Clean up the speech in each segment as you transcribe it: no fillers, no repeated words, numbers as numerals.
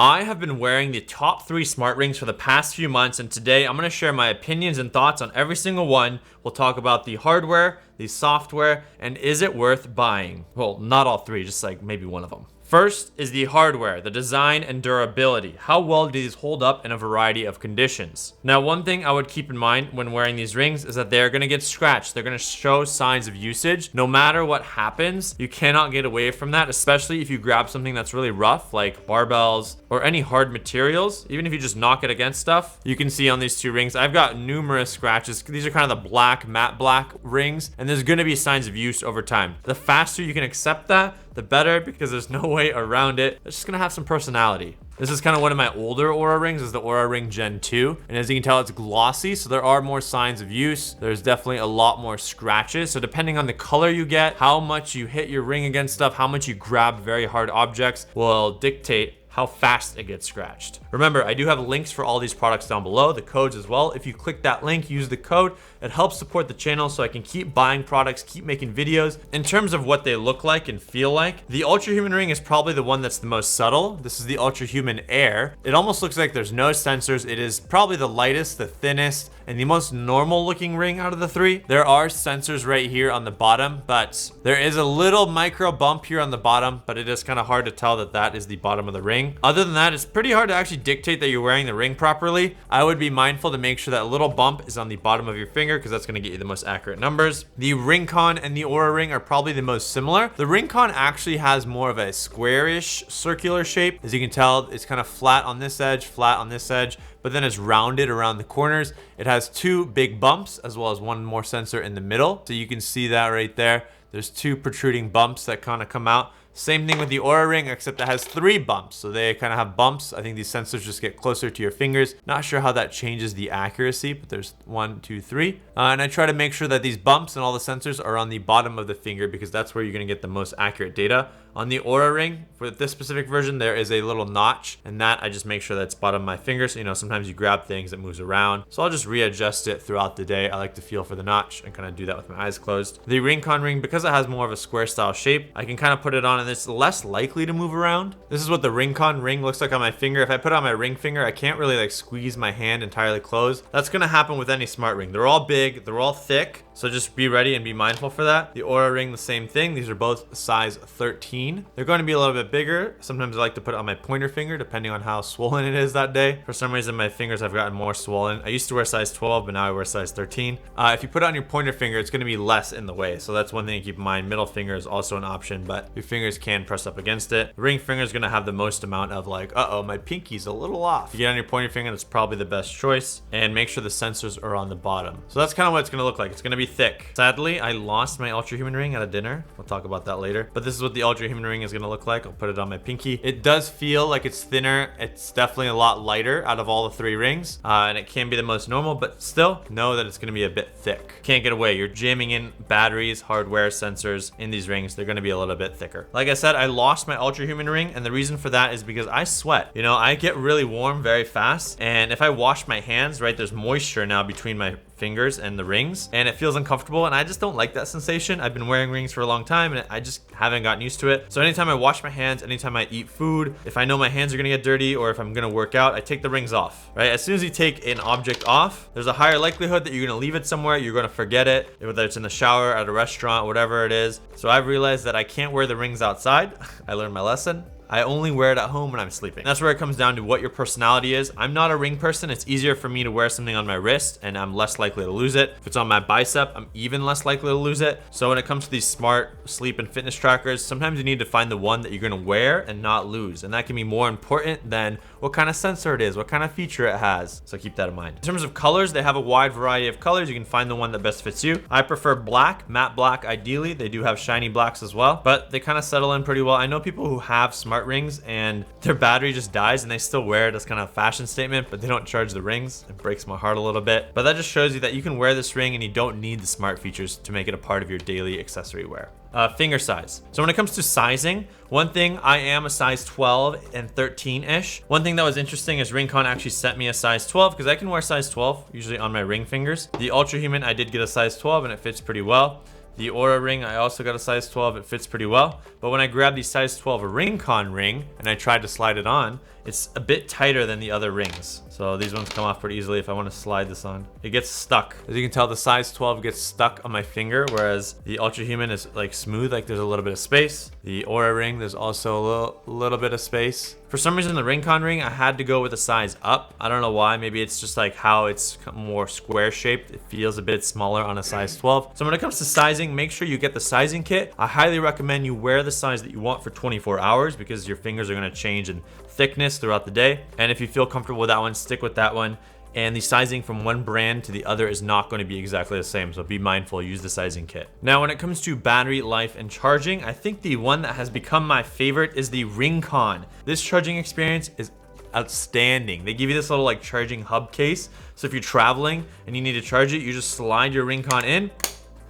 I have been wearing the top 3 smart rings for the past few months, and today I'm going to share my opinions and thoughts on every single one. We'll talk about the hardware, the software, and is it worth buying? Well, not all 3, just like maybe one of them. First is the hardware, the design and durability. How well do these hold up in a variety of conditions? Now, one thing I would keep in mind when wearing these rings is that they're gonna get scratched. They're gonna show signs of usage. No matter what happens, you cannot get away from that, especially if you grab something that's really rough, like barbells or any hard materials. Even if you just knock it against stuff, you can see on these 2 rings, I've got numerous scratches. These are kind of the black, matte black rings, and there's gonna be signs of use over time. The faster you can accept that, the better, because there's no way around it. It's just gonna have some personality. This is kind of one of my older Oura rings, is the Oura Ring Gen 2. And as you can tell, it's glossy, so there are more signs of use. There's definitely a lot more scratches. So depending on the color you get, how much you hit your ring against stuff, how much you grab very hard objects will dictate how fast it gets scratched. Remember, I do have links for all these products down below, the codes as well. If you click that link, use the code, it helps support the channel so I can keep buying products, keep making videos. In terms of what they look like and feel like, the Ultrahuman ring is probably the one that's the most subtle. This is the Ultrahuman AIR. It almost looks like there's no sensors. It is probably the lightest, the thinnest, and the most normal looking ring out of the 3. There are sensors right here on the bottom, but there is a little micro bump here on the bottom, but it is kind of hard to tell that that is the bottom of the ring. Other than that, it's pretty hard to actually dictate that you're wearing the ring properly. I would be mindful to make sure that little bump is on the bottom of your finger, because that's going to get you the most accurate numbers. The RingConn and the Oura Ring are probably the most similar. The RingConn actually has more of a squarish circular shape. As you can tell, it's kind of flat on this edge, flat on this edge, but then it's rounded around the corners. It has 2 big bumps as well as 1 more sensor in the middle. So you can see that right there. There's 2 protruding bumps that kind of come out. Same thing with the Oura Ring, except it has 3 bumps. So they kind of have bumps. I think these sensors just get closer to your fingers. Not sure how that changes the accuracy, but there's 1, 2, 3. And I try to make sure that these bumps and all the sensors are on the bottom of the finger, because that's where you're gonna get the most accurate data. On the Oura Ring, for this specific version, there is a little notch, and that I just make sure that's bottom of my finger. So, you know, sometimes you grab things, it moves around. So I'll just readjust it throughout the day. I like to feel for the notch and kind of do that with my eyes closed. The RingConn ring, because it has more of a square style shape, I can kind of put it on and it's less likely to move around. This is what the RingConn ring looks like on my finger. If I put it on my ring finger, I can't really like squeeze my hand entirely closed. That's gonna happen with any smart ring. They're all big, they're all thick. So just be ready and be mindful for that. The Oura Ring, the same thing. These are both size 13. They're going to be a little bit bigger. Sometimes I like to put it on my pointer finger, depending on how swollen it is that day. For some reason, my fingers have gotten more swollen. I used to wear size 12, but now I wear size 13. If you put it on your pointer finger, it's going to be less in the way. So that's one thing to keep in mind. Middle finger is also an option, but your fingers can press up against it. The ring finger is going to have the most amount of like, uh-oh, my pinky's a little off. If you get on your pointer finger, that's probably the best choice. And make sure the sensors are on the bottom. So that's kind of what it's going to look like. It's going to be thick. Sadly, I lost my Ultrahuman ring at a dinner. We'll talk about that later. But this is what the Ultrahuman ring is going to look like. I'll put it on my pinky. It does feel like it's thinner. It's definitely a lot lighter out of all the 3 rings. And it can be the most normal, but still know that it's going to be a bit thick. Can't get away. You're jamming in batteries, hardware, sensors in these rings. They're going to be a little bit thicker. Like I said, I lost my Ultrahuman ring, and the reason for that is because I sweat. You know, I get really warm very fast, and if I wash my hands, right, there's moisture now between my fingers and the rings, and it feels uncomfortable, and I just don't like that sensation. I've been wearing rings for a long time, and I just haven't gotten used to it. So anytime I wash my hands, anytime I eat food, if I know my hands are gonna get dirty, or if I'm gonna work out, I take the rings off, right? As soon as you take an object off, there's a higher likelihood that you're gonna leave it somewhere, you're gonna forget it, whether it's in the shower, at a restaurant, whatever it is. So I've realized that I can't wear the rings outside. I learned my lesson. I only wear it at home when I'm sleeping. That's where it comes down to what your personality is. I'm not a ring person. It's easier for me to wear something on my wrist, and I'm less likely to lose it. If it's on my bicep, I'm even less likely to lose it. So when it comes to these smart sleep and fitness trackers, sometimes you need to find the one that you're gonna wear and not lose. And that can be more important than what kind of sensor it is, what kind of feature it has. So keep that in mind. In terms of colors, they have a wide variety of colors. You can find the one that best fits you. I prefer black, matte black ideally. They do have shiny blacks as well, but they kind of settle in pretty well. I know people who have smart rings and their battery just dies and they still wear it as kind of a fashion statement, but they don't charge the rings. It breaks my heart a little bit, but that just shows you that you can wear this ring and you don't need the smart features to make it a part of your daily accessory wear. Finger size. So when it comes to sizing, one thing, I am a size 12 and 13-ish. One thing that was interesting is RingConn actually sent me a size 12 because I can wear size 12 usually on my ring fingers. The Ultrahuman, I did get a size 12 and it fits pretty well. The Oura Ring, I also got a size 12. It fits pretty well. But when I grabbed the size 12 RingConn ring and I tried to slide it on, it's a bit tighter than the other rings. So these ones come off pretty easily if I want to slide this on. It gets stuck. As you can tell, the size 12 gets stuck on my finger, whereas the Ultrahuman is like smooth, like there's a little bit of space. The Oura Ring, there's also a little bit of space. For some reason, the RingConn ring, I had to go with a size up. I don't know why. Maybe it's just like how it's more square shaped. It feels a bit smaller on a size 12. So when it comes to sizing, make sure you get the sizing kit. I highly recommend you wear the size that you want for 24 hours because your fingers are going to change in thickness throughout the day. And if you feel comfortable with that one, stick with that one. And the sizing from one brand to the other is not going to be exactly the same, so be mindful, use the sizing kit. Now, when it comes to battery life and charging, I think the one that has become my favorite is the RingConn. This charging experience is outstanding. They give you this little like charging hub case, so if you're traveling and you need to charge it, you just slide your RingConn in,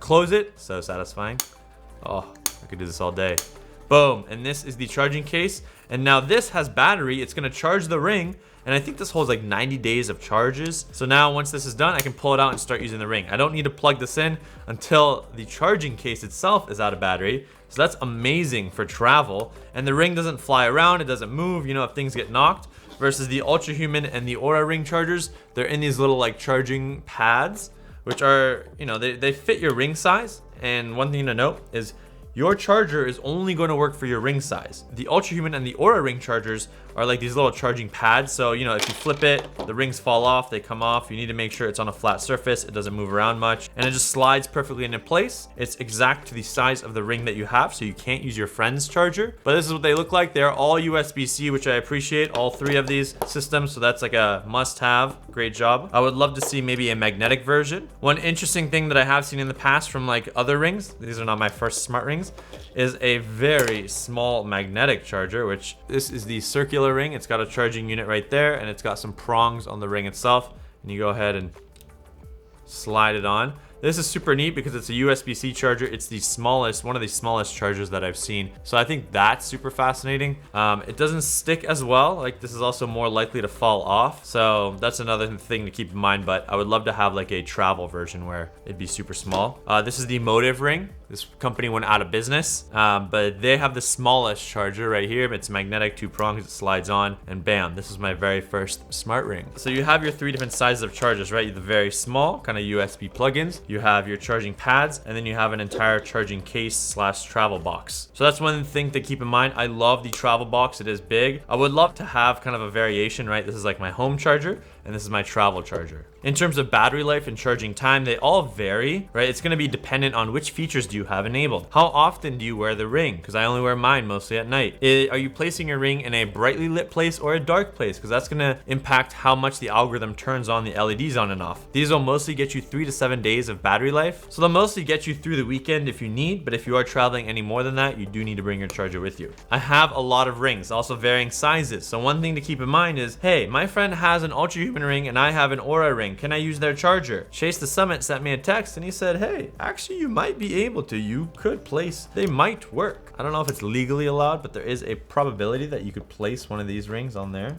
close it. So satisfying. Oh, I could do this all day. Boom, and this is the charging case. And now this has battery, it's gonna charge the ring, and I think this holds like 90 days of charges. So now once this is done, I can pull it out and start using the ring. I don't need to plug this in until the charging case itself is out of battery. So that's amazing for travel. And the ring doesn't fly around, it doesn't move, you know, if things get knocked. Versus the Ultrahuman and the Oura Ring chargers, they're in these little like charging pads, which are, you know, they fit your ring size. And one thing to note is your charger is only going to work for your ring size. The Ultrahuman and the Oura Ring chargers are like these little charging pads. So, you know, if you flip it, the rings fall off, they come off. You need to make sure it's on a flat surface. It doesn't move around much. And it just slides perfectly into place. It's exact to the size of the ring that you have, so you can't use your friend's charger. But this is what they look like. They're all USB-C, which I appreciate. All three of these systems, so that's like a must-have. Great job. I would love to see maybe a magnetic version. One interesting thing that I have seen in the past from like other rings, these are not my first smart rings, is a very small magnetic charger, which this is the circular ring. It's got a charging unit right there, and it's got some prongs on the ring itself, and you go ahead and slide it on. This is super neat because it's a USB-C charger. It's the smallest, one of the smallest chargers that I've seen. So I think that's super fascinating. It doesn't stick as well. Like this is also more likely to fall off. So that's another thing to keep in mind, but I would love to have like a travel version where it'd be super small. This is the Motive ring. This company went out of business, but they have the smallest charger right here. It's magnetic, 2 prongs, it slides on, and bam, this is my very first smart ring. So you have your 3 different sizes of chargers, right? The very small, kind of USB plugins. You have your charging pads, and then you have an entire charging case slash travel box. So that's one thing to keep in mind. I love the travel box, it is big. I would love to have kind of a variation, right? This is like my home charger, and this is my travel charger. In terms of battery life and charging time, they all vary, right? It's gonna be dependent on which features do you have enabled. How often do you wear the ring? Because I only wear mine mostly at night. Are you placing your ring in a brightly lit place or a dark place? Because that's gonna impact how much the algorithm turns on the LEDs on and off. These will mostly get you 3 to 7 days of battery life. So they'll mostly get you through the weekend if you need, but if you are traveling any more than that, you do need to bring your charger with you. I have a lot of rings, also varying sizes. So one thing to keep in mind is, hey, my friend has an Ultrahuman ring and I have an Oura Ring. Can I use their charger? Chase the Summit sent me a text and he said, hey, actually you might be able to. You could place, they might work. I don't know if it's legally allowed, but there is a probability that you could place one of these rings on there.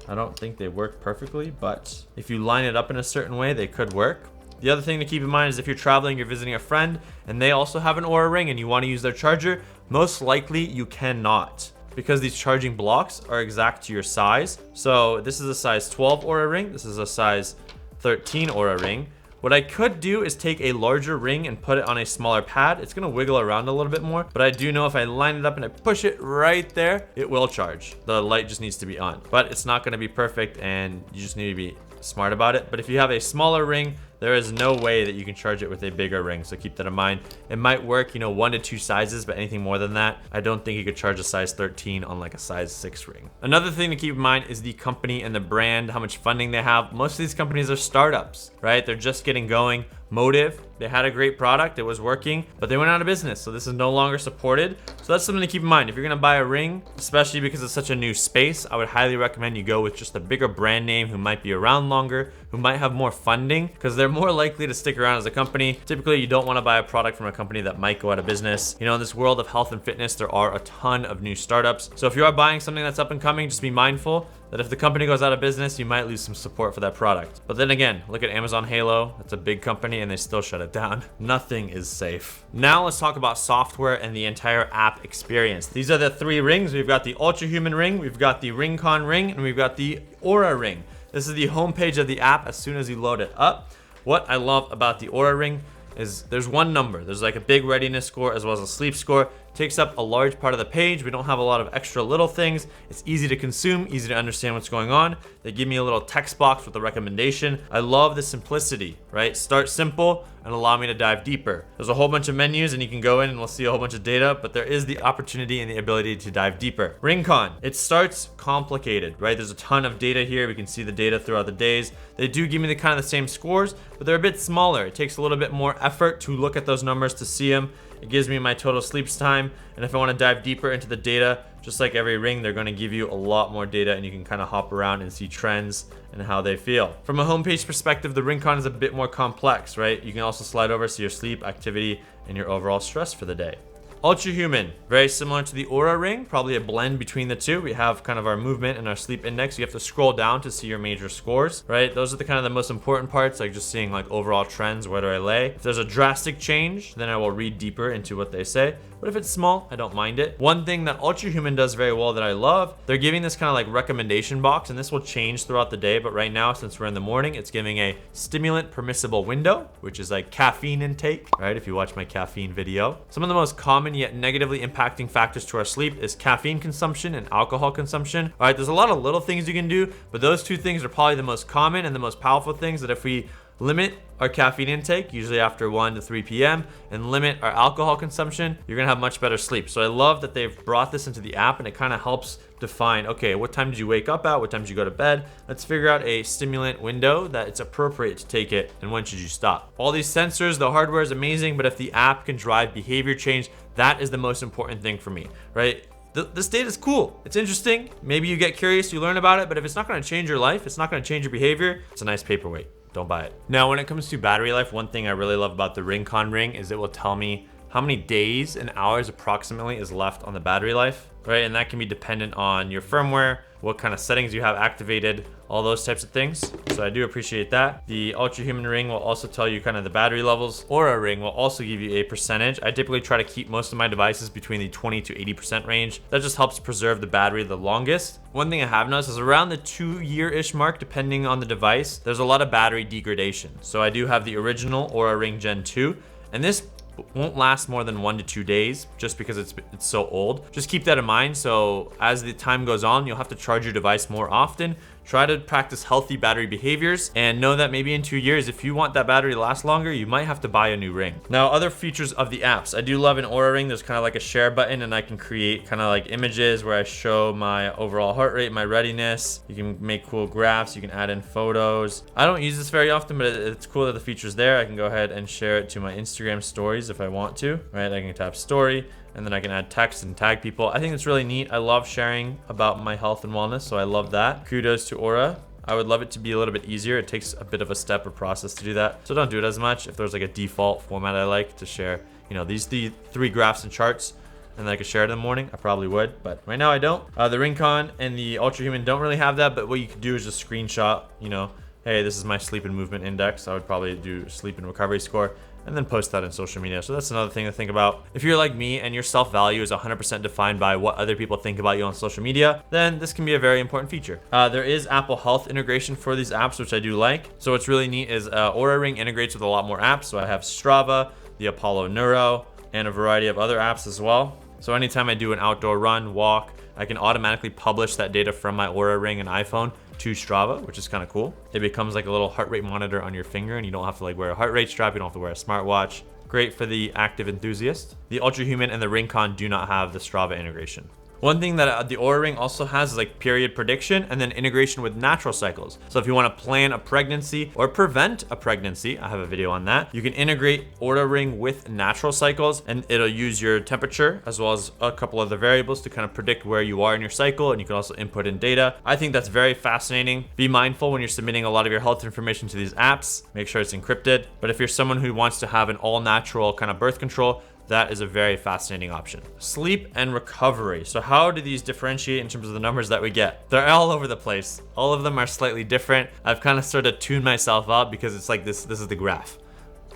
I don't think they work perfectly, but if you line it up in a certain way, they could work. The other thing to keep in mind is if you're traveling, you're visiting a friend, and they also have an Oura Ring and you want to use their charger, most likely you cannot, because these charging blocks are exact to your size. So this is a size 12 Oura Ring. This is a size 13 Oura Ring. What I could do is take a larger ring and put it on a smaller pad. It's gonna wiggle around a little bit more, but I do know if I line it up and I push it right there, it will charge. The light just needs to be on, but it's not gonna be perfect and you just need to be smart about it. But if you have a smaller ring, there is no way that you can charge it with a bigger ring, so keep that in mind. It might work, you know, 1 to 2 sizes, but anything more than that, I don't think you could charge a size 13 on like a size 6 ring. Another thing to keep in mind is the company and the brand, how much funding they have. Most of these companies are startups, right? They're just getting going. Motive, they had a great product, it was working, but they went out of business, so this is no longer supported. So that's something to keep in mind. If you're gonna buy a ring, especially because it's such a new space, I would highly recommend you go with just a bigger brand name who might be around longer, who might have more funding, because they're more likely to stick around as a company. Typically, you don't wanna buy a product from a company that might go out of business. You know, in this world of health and fitness, there are a ton of new startups. So if you are buying something that's up and coming, just be mindful. that if the company goes out of business, you might lose some support for that product. But then again, look at Amazon Halo. That's a big company and they still shut it down. Nothing is safe. Now let's talk about software and the entire app experience. These are the 3 rings. We've got the Ultrahuman ring, we've got the RingConn ring, and we've got the Oura Ring. This is the homepage of the app as soon as you load it up. What I love about the Oura Ring is there's one number. There's like a big readiness score as well as a sleep score. It takes up a large part of the page. We don't have a lot of extra little things. It's easy to consume, easy to understand what's going on. They give me a little text box with a recommendation. I love the simplicity, right? Start simple and allow me to dive deeper. There's a whole bunch of menus and you can go in and we'll see a whole bunch of data, but there is the opportunity and the ability to dive deeper. RingConn, it starts complicated, right? There's a ton of data here. We can see the data throughout the days. They do give me the kind of the same scores, but they're a bit smaller. It takes a little bit more effort to look at those numbers to see them. It gives me my total sleep time, and if I want to dive deeper into the data, just like every ring, they're going to give you a lot more data and you can kind of hop around and see trends and how they feel. From a homepage perspective, the RingConn is a bit more complex, right? You can also slide over to your sleep, activity, and your overall stress for the day. Ultrahuman, very similar to the Oura Ring, probably a blend between the two. We have kind of our movement and our sleep index. You have to scroll down to see your major scores, right? Those are the kind of the most important parts, like just seeing like overall trends, where do I lay. If there's a drastic change, then I will read deeper into what they say. But if it's small, I don't mind it. One thing that Ultrahuman does very well that I love, they're giving this kind of like recommendation box, and this will change throughout the day. But right now, since we're in the morning, it's giving a stimulant permissible window, which is like caffeine intake, right? If you watch my caffeine video. Some of the most common yet negatively impacting factors to our sleep is caffeine consumption and alcohol consumption. All right, there's a lot of little things you can do, but those 2 things are probably the most common and the most powerful things that if we limit our caffeine intake, usually after 1 to 3 p.m., and limit our alcohol consumption, you're gonna have much better sleep. So I love that they've brought this into the app and it kind of helps define, okay, what time did you wake up at? What time did you go to bed? Let's figure out a stimulant window that it's appropriate to take it, and when should you stop? All these sensors, the hardware is amazing, but if the app can drive behavior change, that is the most important thing for me, right? This data is cool. It's interesting. Maybe you get curious, you learn about it, but if it's not gonna change your life, it's not gonna change your behavior, it's a nice paperweight. Don't buy it. Now, when it comes to battery life, one thing I really love about the RingConn ring is it will tell me how many days and hours approximately is left on the battery life, right? And that can be dependent on your firmware, what kind of settings you have activated, all those types of things. So I do appreciate that. The Ultrahuman ring will also tell you kind of the battery levels. Oura Ring will also give you a percentage. I typically try to keep most of my devices between the 20 to 80% range. That just helps preserve the battery the longest. One thing I have noticed is around the 2-year-ish mark, depending on the device, there's a lot of battery degradation. So I do have the original Oura Ring Gen 2, and this won't last more than 1 to 2 days just because it's so old. Just keep that in mind. So as the time goes on, you'll have to charge your device more often. Try to practice healthy battery behaviors and know that maybe in 2 years, if you want that battery to last longer, you might have to buy a new ring. Now, other features of the apps. I do love an Oura Ring. There's kind of like a share button and I can create kind of like images where I show my overall heart rate, my readiness. You can make cool graphs. You can add in photos. I don't use this very often, but it's cool that the feature's there. I can go ahead and share it to my Instagram stories if I want to, right? I can tap story, and then I can add text and tag people. I think it's really neat. I love sharing about my health and wellness, so I love that. Kudos to Oura. I would love it to be a little bit easier. It takes a bit of a step or process to do that, so don't do it as much. If there's like a default format I like to share, you know, these 3 graphs and charts, and then I could share it in the morning, I probably would, but right now I don't. The RingConn and the Ultrahuman don't really have that, but what you could do is just screenshot, you know, hey, this is my sleep and movement index. I would probably do sleep and recovery score, and then post that in social media. So that's another thing to think about. If you're like me and your self-value is 100% defined by what other people think about you on social media, then this can be a very important feature. There is Apple Health integration for these apps, which I do like. So what's really neat is Oura Ring integrates with a lot more apps. So I have Strava, the Apollo Neuro, and a variety of other apps as well. So anytime I do an outdoor run, walk, I can automatically publish that data from my Oura Ring and iPhone to Strava, which is kind of cool. It becomes like a little heart rate monitor on your finger and you don't have to like wear a heart rate strap. You don't have to wear a smartwatch. Great for the active enthusiast. The Ultrahuman and the RingConn do not have the Strava integration. One thing that the Oura Ring also has is like period prediction and then integration with natural cycles. So if you want to plan a pregnancy or prevent a pregnancy, I have a video on that. You can integrate Oura Ring with natural cycles and it'll use your temperature as well as a couple other variables to kind of predict where you are in your cycle, and you can also input in data. I think that's very fascinating. Be mindful when you're submitting a lot of your health information to these apps. Make sure it's encrypted. But if you're someone who wants to have an all natural kind of birth control, that is a very fascinating option. Sleep and recovery. So how do these differentiate in terms of the numbers that we get? They're all over the place. All of them are slightly different. I've kind of sort of tuned myself up because it's like this is the graph.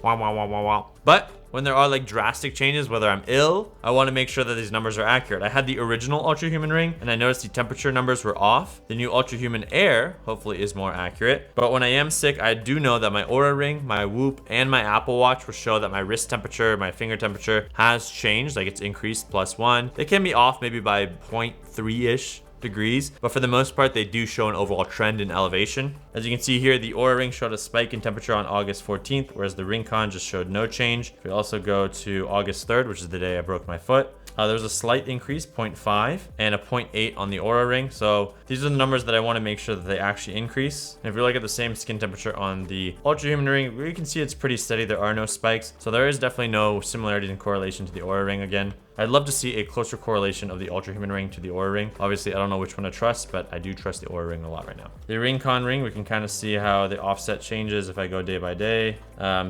Wow, wow, wow, wow, wow. But when there are like drastic changes, whether I'm ill, I want to make sure that these numbers are accurate. I had the original Ultrahuman ring and I noticed the temperature numbers were off. The new Ultrahuman AIR hopefully is more accurate. But when I am sick, I do know that my Oura Ring, my Whoop, and my Apple Watch will show that my wrist temperature, my finger temperature has changed, like it's increased +1. They can be off maybe by 0.3-ish degrees, but for the most part they do show an overall trend in elevation. As you can see here, the Oura Ring showed a spike in temperature on August 14th, whereas the RingConn just showed no change. If we also go to August 3rd, which is the day I broke my foot, there was a slight increase, 0.5, and a 0.8 on the Oura Ring. So these are the numbers that I want to make sure that they actually increase. And if we look at the same skin temperature on the Ultrahuman Ring, we can see it's pretty steady. There are no spikes. So there is definitely no similarities in correlation to the Oura Ring again. I'd love to see a closer correlation of the Ultrahuman Ring to the Oura Ring. Obviously, I don't know which one to trust, but I do trust the Oura Ring a lot right now. The RingConn ring, we can kind of see how the offset changes if I go day by day.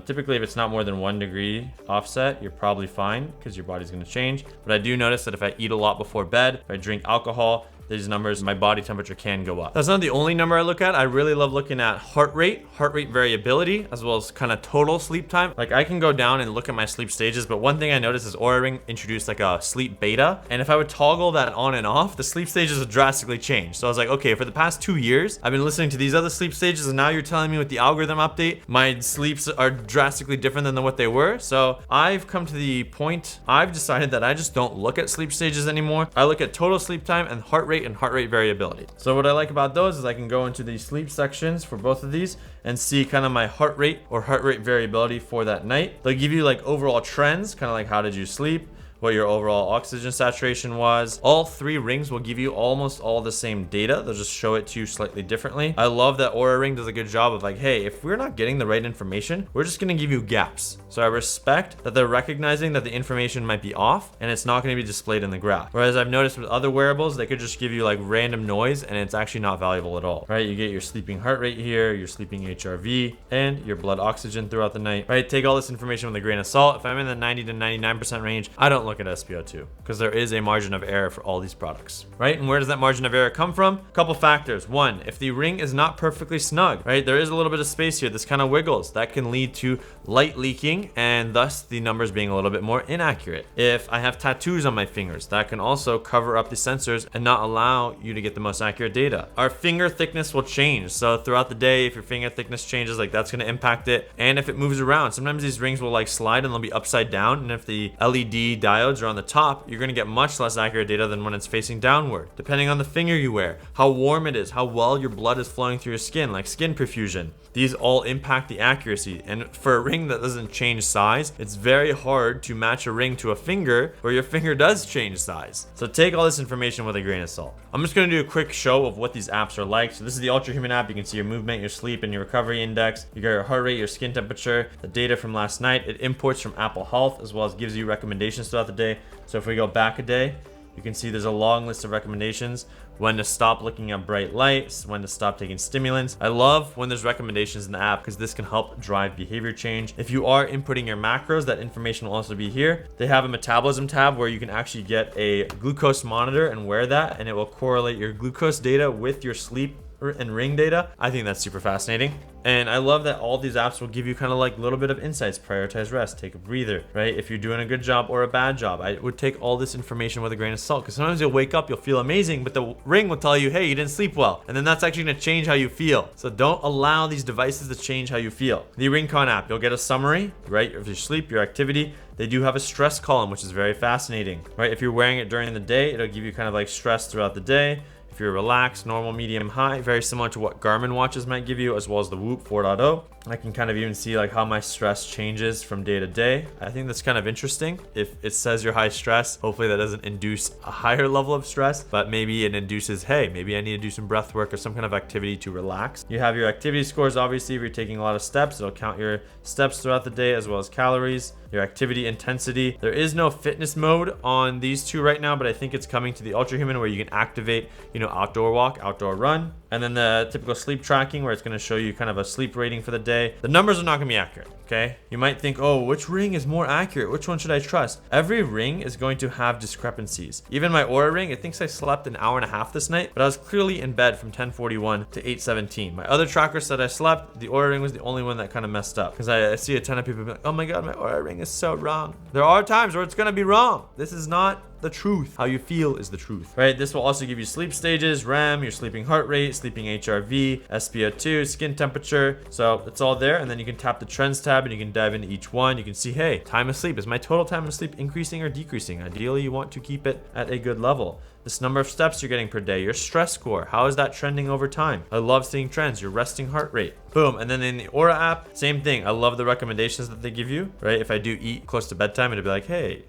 Typically, if it's not more than 1 degree offset, you're probably fine because your body's going to change. But I do notice that if I eat a lot before bed, if I drink alcohol, these numbers, my body temperature can go up. That's not the only number I look at. I really love looking at heart rate variability, as well as kind of total sleep time. Like I can go down and look at my sleep stages, but one thing I noticed is Oura Ring introduced like a sleep beta. And if I would toggle that on and off, the sleep stages would drastically change. So I was like, okay, for the past 2 years, I've been listening to these other sleep stages, and now you're telling me with the algorithm update, my sleeps are drastically different than what they were. So I've come to the point, I've decided that I just don't look at sleep stages anymore. I look at total sleep time and heart rate variability. So what I like about those is I can go into the sleep sections for both of these and see kind of my heart rate variability for that night. They'll give you like overall trends, kind of like how did you sleep, what your overall oxygen saturation was. All 3 rings will give you almost all the same data. They'll just show it to you slightly differently. I love that Oura Ring does a good job of like, hey, if we're not getting the right information, we're just gonna give you gaps. So I respect that they're recognizing that the information might be off and it's not gonna be displayed in the graph. Whereas I've noticed with other wearables, they could just give you like random noise and it's actually not valuable at all, right? You get your sleeping heart rate here, your sleeping HRV, and your blood oxygen throughout the night, right? Take all this information with a grain of salt. If I'm in the 90 to 99% range, I don't look at SpO2 because there is a margin of error for all these products, right? And where does that margin of error come from? A couple factors. One, if the ring is not perfectly snug, right? There is a little bit of space here. This kind of wiggles. That can lead to light leaking and thus the numbers being a little bit more inaccurate. If I have tattoos on my fingers, that can also cover up the sensors and not allow you to get the most accurate data. Our finger thickness will change. So throughout the day, if your finger thickness changes, like that's going to impact it. And if it moves around, sometimes these rings will like slide and they'll be upside down. And if the LED diodes are on the top, you're going to get much less accurate data than when it's facing downward. Depending on the finger you wear, how warm it is, how well your blood is flowing through your skin, like skin perfusion. These all impact the accuracy. And for a ring that doesn't change size, it's very hard to match a ring to a finger where your finger does change size. So take all this information with a grain of salt. I'm just going to do a quick show of what these apps are like. So this is the Ultrahuman app. You can see your movement, your sleep, and your recovery index. You got your heart rate, your skin temperature, the data from last night. It imports from Apple Health as well as gives you recommendations throughout the day. So if we go back a day, you can see there's a long list of recommendations. When to stop looking at bright lights, when to stop taking stimulants. I love when there's recommendations in the app because this can help drive behavior change. If you are inputting your macros, that information will also be here. They have a metabolism tab where you can actually get a glucose monitor and wear that, and it will correlate your glucose data with your sleep and ring data. I think that's super fascinating. And I love that all these apps will give you kind of like a little bit of insights. Prioritize rest, take a breather, right? If you're doing a good job or a bad job, I would take all this information with a grain of salt because sometimes you'll wake up, you'll feel amazing, but the ring will tell you, hey, you didn't sleep well. And then that's actually gonna change how you feel. So don't allow these devices to change how you feel. The RingConn app, you'll get a summary, right? Of your sleep, your activity. They do have a stress column, which is very fascinating, right? If you're wearing it during the day, it'll give you kind of like stress throughout the day. If you're relaxed, normal, medium, high, very similar to what Garmin watches might give you, as well as the Whoop 4.0. I can kind of even see like how my stress changes from day to day. I think that's kind of interesting. If it says you're high stress, hopefully that doesn't induce a higher level of stress, but maybe it induces, hey, maybe I need to do some breath work or some kind of activity to relax. You have your activity scores. Obviously, if you're taking a lot of steps, it'll count your steps throughout the day as well as calories, your activity intensity. There is no fitness mode on these two right now, but I think it's coming to the Ultrahuman where you can activate, outdoor walk, outdoor run. And then the typical sleep tracking where it's going to show you kind of a sleep rating for the day. The numbers are not going to be accurate, okay? You might think, oh, which ring is more accurate? Which one should I trust? Every ring is going to have discrepancies. Even my Oura Ring, it thinks I slept an hour and a half this night, but I was clearly in bed from 10:41 to 8:17. My other tracker said I slept. The Oura Ring was the only one that kind of messed up, because I see a ton of people be like, oh my God, my Oura Ring is so wrong. There are times where it's going to be wrong. This is not the truth. How you feel is the truth, right? This will also give you sleep stages, REM, your sleeping heart rate, sleeping HRV, SpO2, skin temperature. So it's all there. And then you can tap the trends tab and you can dive into each one. You can see, hey, time of sleep. Is my total time of sleep increasing or decreasing? Ideally, you want to keep it at a good level. This number of steps you're getting per day, your stress score, how is that trending over time? I love seeing trends, your resting heart rate. Boom. And then in the Oura app, same thing. I love the recommendations that they give you, right? If I do eat close to bedtime, it'll be like, hey,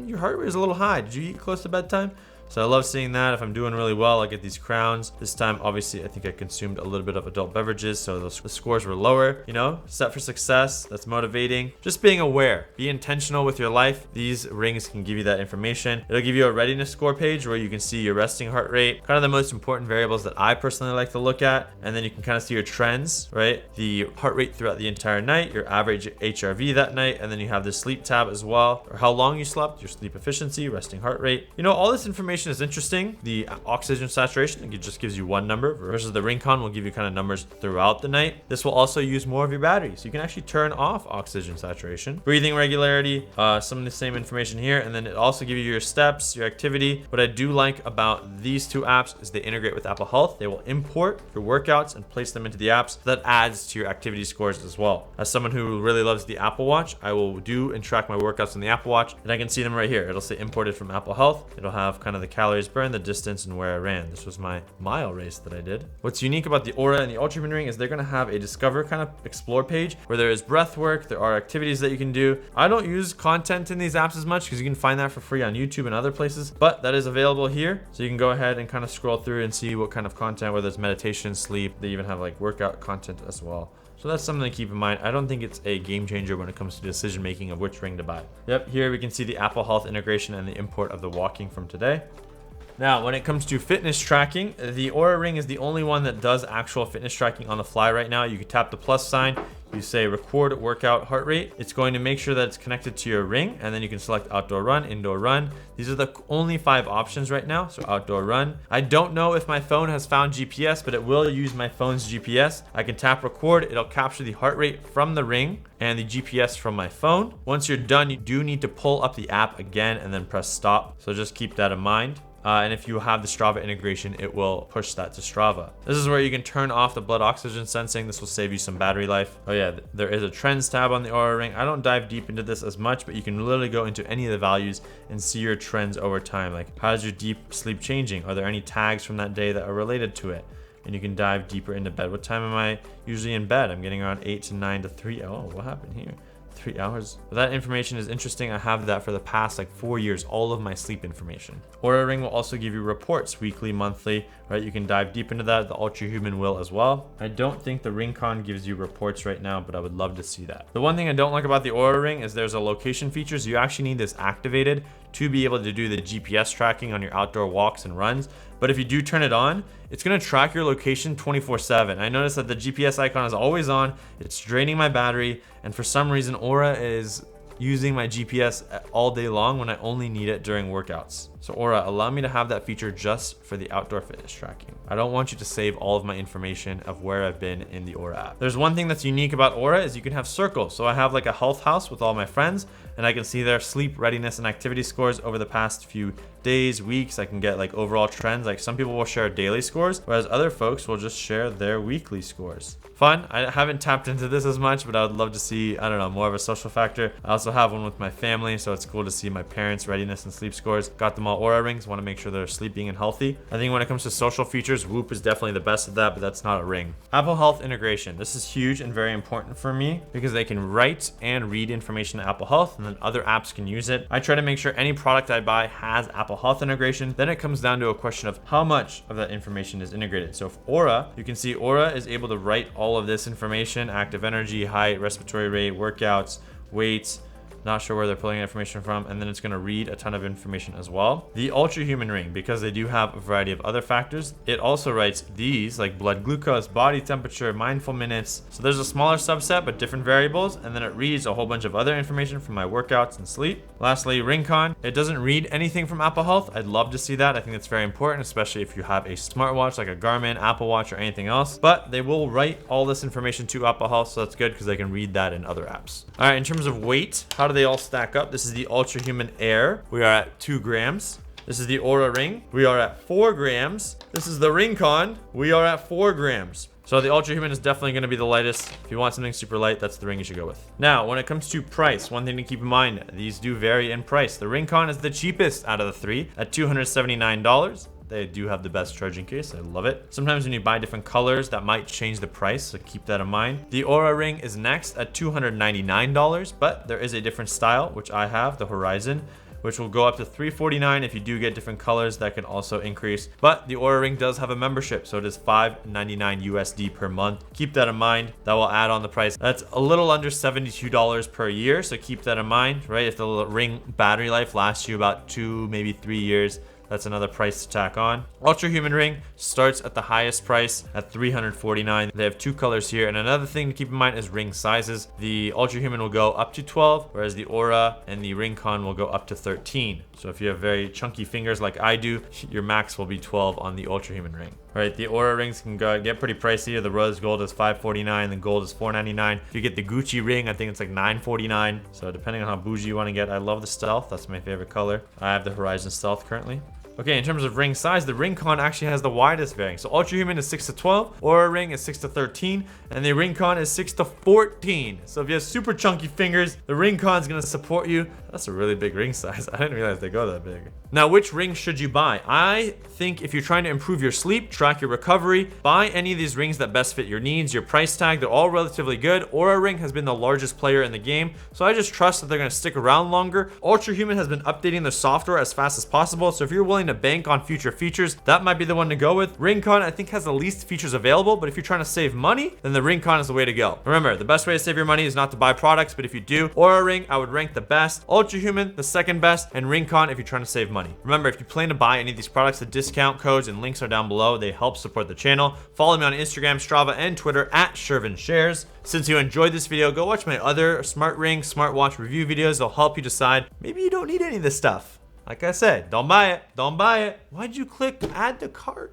your heart rate is a little high. Did you eat close to bedtime? So I love seeing that. If I'm doing really well, I get these crowns. This time, obviously, I think I consumed a little bit of adult beverages, so the scores were lower. You know, set for success. That's motivating. Just being aware. Be intentional with your life. These rings can give you that information. It'll give you a readiness score page where you can see your resting heart rate, kind of the most important variables that I personally like to look at. And then you can kind of see your trends, right? The heart rate throughout the entire night, your average HRV that night, and then you have the sleep tab as well, or how long you slept, your sleep efficiency, resting heart rate. You know, all this information is interesting. The oxygen saturation, it just gives you one number versus the RingConn will give you kind of numbers throughout the night. This will also use more of your battery, so you can actually turn off oxygen saturation. Breathing regularity, some of the same information here, and then it also gives you your steps, your activity. What I do like about these two apps is they integrate with Apple Health. They will import your workouts and place them into the apps. So that adds to your activity scores as well. As someone who really loves the Apple Watch, I will do and track my workouts on the Apple Watch, and I can see them right here. It'll say imported from Apple Health. It'll have kind of the calories burned, the distance, and where I ran. This was my mile race that I did. What's unique about the Oura and the Ultrahuman Ring is they're going to have a discover kind of explore page where there is breath work, there are activities that you can do. I don't use content in these apps as much because you can find that for free on YouTube and other places, but that is available here. So you can go ahead and kind of scroll through and see what kind of content, whether it's meditation, sleep. They even have like workout content as well. So that's something to keep in mind. I don't think it's a game changer when it comes to decision making of which ring to buy. Yep, here we can see the Apple Health integration and the import of the walking from today. Now, when it comes to fitness tracking, the Oura Ring is the only one that does actual fitness tracking on the fly right now. You can tap the plus sign, you say record workout heart rate. It's going to make sure that it's connected to your ring, and then you can select outdoor run, indoor run. These are the only 5 options right now, so outdoor run. I don't know if my phone has found GPS, but it will use my phone's GPS. I can tap record, it'll capture the heart rate from the ring and the GPS from my phone. Once you're done, you do need to pull up the app again and then press stop, so just keep that in mind. And if you have the Strava integration, it will push that to Strava. This is where you can turn off the blood oxygen sensing. This will save you some battery life. Oh yeah, there is a trends tab on the Oura Ring. I don't dive deep into this as much, but you can literally go into any of the values and see your trends over time. Like, how's your deep sleep changing? Are there any tags from that day that are related to it? And you can dive deeper into bed. What time am I usually in bed? I'm getting around 8 to 9 to 3. Oh, what happened here? 3 hours. But that information is interesting. I have that for the past like 4 years, all of my sleep information. Oura Ring will also give you reports weekly, monthly, right? You can dive deep into that. The Ultrahuman will as well. I don't think the RingConn gives you reports right now, but I would love to see that. The one thing I don't like about the Oura Ring is there's a location feature. So you actually need this activated to be able to do the GPS tracking on your outdoor walks and runs. But if you do turn it on, it's gonna track your location 24/7. I noticed that the GPS icon is always on. It's draining my battery. And for some reason, Oura is using my GPS all day long when I only need it during workouts. So Oura, allow me to have that feature just for the outdoor fitness tracking. I don't want you to save all of my information of where I've been in the Oura app. There's one thing that's unique about Oura is you can have circles. So I have like a health house with all my friends, and I can see their sleep, readiness, and activity scores over the past few days, weeks. I can get like overall trends. Like some people will share daily scores, whereas other folks will just share their weekly scores. Fun. I haven't tapped into this as much, but I would love to see, I don't know, more of a social factor. I also have one with my family, so it's cool to see my parents' readiness and sleep scores. Got them all Oura Rings. Want to make sure they're sleeping and healthy. I think when it comes to social features, Whoop is definitely the best of that, but that's not a ring. Apple Health integration. This is huge and very important for me because they can write and read information to Apple Health, and then other apps can use it. I try to make sure any product I buy has Apple Health integration. Then it comes down to a question of how much of that information is integrated. So if Oura, you can see Oura is able to write all of this information: active energy, height, respiratory rate, workouts, weights, Not sure where they're pulling information from. And then it's going to read a ton of information as well. The Ultrahuman ring, because they do have a variety of other factors, it also writes these like blood glucose, body temperature, mindful minutes. So there's a smaller subset, but different variables. And then it reads a whole bunch of other information from my workouts and sleep. Lastly, RingConn. It doesn't read anything from Apple Health. I'd love to see that. I think it's very important, especially if you have a smartwatch like a Garmin, Apple Watch, or anything else. But they will write all this information to Apple Health, so that's good because they can read that in other apps. All right, in terms of weight, how do they all stack up? This is the Ultrahuman AIR. We are at 2 grams. This is the Oura Ring. We are at 4 grams. This is the RingConn. We are at 4 grams. So the Ultrahuman is definitely going to be the lightest. If you want something super light, that's the ring you should go with. Now, when it comes to price, one thing to keep in mind, these do vary in price. The RingConn is the cheapest out of the 3 at $279. They do have the best charging case. I love it. Sometimes when you buy different colors, that might change the price, so keep that in mind. The Oura Ring is next at $299, but there is a different style, which I have, the Horizon, which will go up to $349. If you do get different colors, that can also increase. But the Oura Ring does have a membership, so it is $599 USD per month. Keep that in mind. That will add on the price. That's a little under $72 per year, so keep that in mind, right? If the Ring battery life lasts you about 2, maybe 3 years, that's another price to tack on. Ultrahuman ring starts at the highest price at $349. They have 2 colors here. And another thing to keep in mind is ring sizes. The Ultrahuman will go up to 12, whereas the Oura and the RingConn will go up to 13. So if you have very chunky fingers like I do, your max will be 12 on the Ultrahuman ring. All right, the Oura rings can get pretty pricey. The rose gold is $549, the gold is $499. If you get the Gucci ring, I think it's like $949. So depending on how bougie you want to get, I love the stealth. That's my favorite color. I have the Horizon Stealth currently. Okay, in terms of ring size, the RingConn actually has the widest variant. So Ultrahuman is 6 to 12, Oura Ring is 6 to 13, and the RingConn is 6 to 14. So if you have super chunky fingers, the RingConn is going to support you. That's a really big ring size. I didn't realize they go that big. Now, which ring should you buy? I think if you're trying to improve your sleep, track your recovery, buy any of these rings that best fit your needs, your price tag. They're all relatively good. Oura Ring has been the largest player in the game, so I just trust that they're going to stick around longer. Ultrahuman has been updating their software as fast as possible, so if you're willing to bank on future features, that might be the one to go with. RingConn, I think, has the least features available, but if you're trying to save money, then the RingConn is the way to go. Remember, the best way to save your money is not to buy products, but if you do, Oura Ring, I would rank the best, Ultrahuman, the second best, and RingConn if you're trying to save money. Remember, if you plan to buy any of these products, the discount codes and links are down below. They help support the channel. Follow me on Instagram, Strava, and Twitter at ShervinShares. Since you enjoyed this video, go watch my other smart ring, smartwatch review videos. They'll help you decide maybe you don't need any of this stuff. Like I said, don't buy it. Don't buy it. Why'd you click add to cart?